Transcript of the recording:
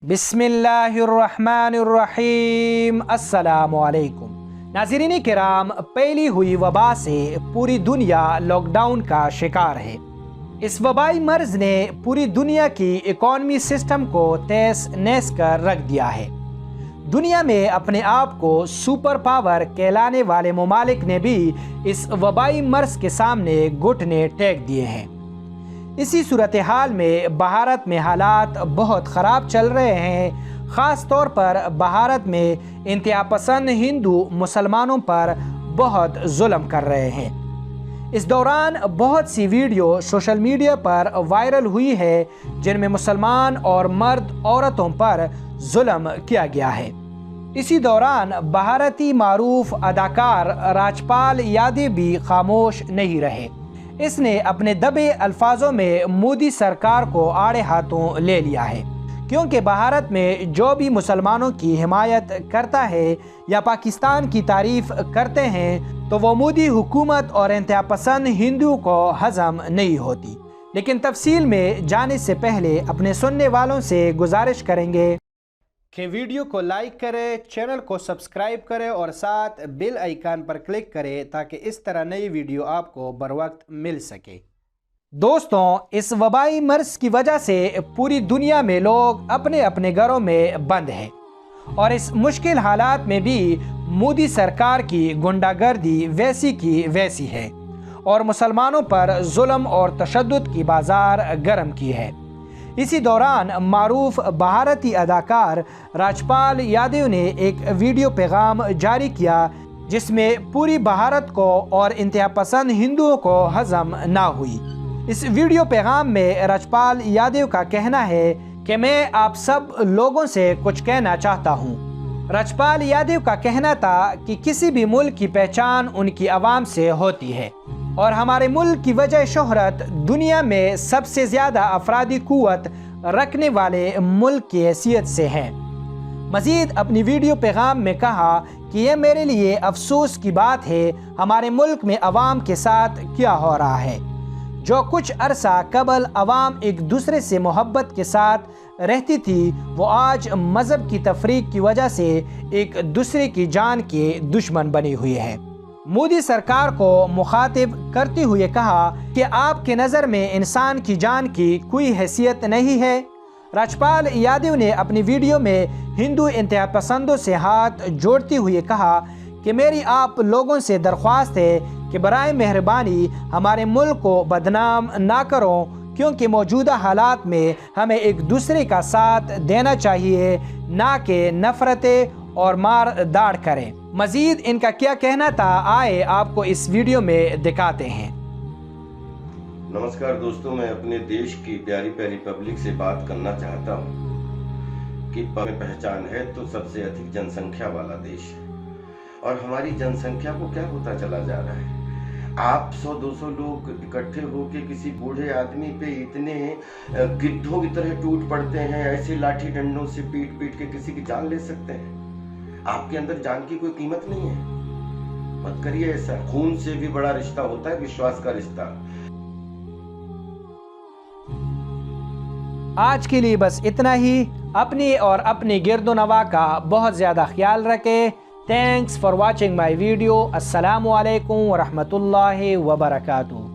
बिस्मिल्लाहिर्रहमानिर्रहीम। अस्सलामु अलैकुम। नाज़रीन किराम, पहली हुई वबा से पूरी दुनिया लॉकडाउन का शिकार है। इस वबाई मर्ज ने पूरी दुनिया की इकॉनमी सिस्टम को तहस नहस कर रख दिया है। दुनिया में अपने आप को सुपर पावर कहलाने वाले ममालिक ने भी इस वबाई मर्ज के सामने घुटने टेक दिए हैं। इसी सूरत हाल में भारत में हालात बहुत ख़राब चल रहे हैं। ख़ास तौर पर भारत में इंतहा पसंद हिंदू मुसलमानों पर बहुत जुल्म कर रहे हैं। इस दौरान बहुत सी वीडियो सोशल मीडिया पर वायरल हुई है जिनमें मुसलमान और मर्द औरतों पर जुल्म किया गया है। इसी दौरान भारतीय मारूफ अदाकार राजपाल यादव भी खामोश नहीं रहे। इसने अपने दबे अल्फाजों में मोदी सरकार को आड़े हाथों ले लिया है, क्योंकि भारत में जो भी मुसलमानों की हिमायत करता है या पाकिस्तान की तारीफ करते हैं तो वो मोदी हुकूमत और इंतहा पसंद हिंदुओं को हजम नहीं होती। लेकिन तफसील में जाने से पहले अपने सुनने वालों से गुजारिश करेंगे कि वीडियो को लाइक करें, चैनल को सब्सक्राइब करें और साथ बेल आइकन पर क्लिक करें ताकि इस तरह नई वीडियो आपको बर वक्त मिल सके। दोस्तों, इस वबाई मर्ज की वजह से पूरी दुनिया में लोग अपने अपने घरों में बंद हैं और इस मुश्किल हालात में भी मोदी सरकार की गुंडागर्दी वैसी की वैसी है और मुसलमानों पर जुल्म और तशद्दुद की बाजार गर्म की है। इसी दौरान मारूफ भारतीय अदाकार राजपाल यादव ने एक वीडियो पैगाम जारी किया जिसमें पूरी भारत को और इंतहा पसंद हिंदुओं को हजम ना हुई। इस वीडियो पैगाम में राजपाल यादव का कहना है कि मैं आप सब लोगों से कुछ कहना चाहता हूँ। राजपाल यादव का कहना था कि किसी भी मुल्क की पहचान उनकी आवाम से होती है और हमारे मुल्क की वजह शोहरत दुनिया में सबसे ज़्यादा अफरादी कुव्वत रखने वाले मुल्क की हैसियत से है। मज़ीद अपनी वीडियो पैगाम में कहा कि यह मेरे लिए अफसोस की बात है हमारे मुल्क में अवाम के साथ क्या हो रहा है। जो कुछ अरसा कबल अवाम एक दूसरे से मोहब्बत के साथ रहती थी वो आज मज़हब की तफरीक की वजह से एक दूसरे की जान के दुश्मन बनी हुई है। मोदी सरकार को मुखातिब करते हुए कहा कि आपके नज़र में इंसान की जान की कोई हैसियत नहीं है। राजपाल यादव ने अपनी वीडियो में हिंदू इंतहा पसंदों से हाथ जोड़ते हुए कहा कि मेरी आप लोगों से दरख्वास्त है कि बराए मेहरबानी हमारे मुल्क को बदनाम ना करो, क्योंकि मौजूदा हालात में हमें एक दूसरे का साथ देना चाहिए, ना कि नफ़रतें और मार दाड़ करें। मजीद इनका क्या कहना था, आए आपको इस वीडियो में दिखाते हैं। नमस्कार दोस्तों, मैं अपने देश की प्यारी प्यारी पब्लिक से बात करना चाहता हूँ कि पहचान है तो सबसे अधिक जनसंख्या वाला देश है और हमारी जनसंख्या को क्या होता चला जा रहा है। आप 100-200 लोग इकट्ठे होकर किसी बूढ़े आदमी पे इतने गिद्धों की तरह टूट पड़ते हैं, ऐसे लाठी डंडों से पीट पीट के किसी की जान ले सकते हैं। आपके अंदर जान की कोई कीमत नहीं है, मत करिए ऐसा। खून से भी बड़ा रिश्ता होता है विश्वास का रिश्ता। आज के लिए बस इतना ही। अपनी और अपने गिरदोनवा का बहुत ज़्यादा ख्याल रखें। Thanks for watching my video. अस्सलामु अलैकुम व रहमतुल्लाहि व बरकातुहू।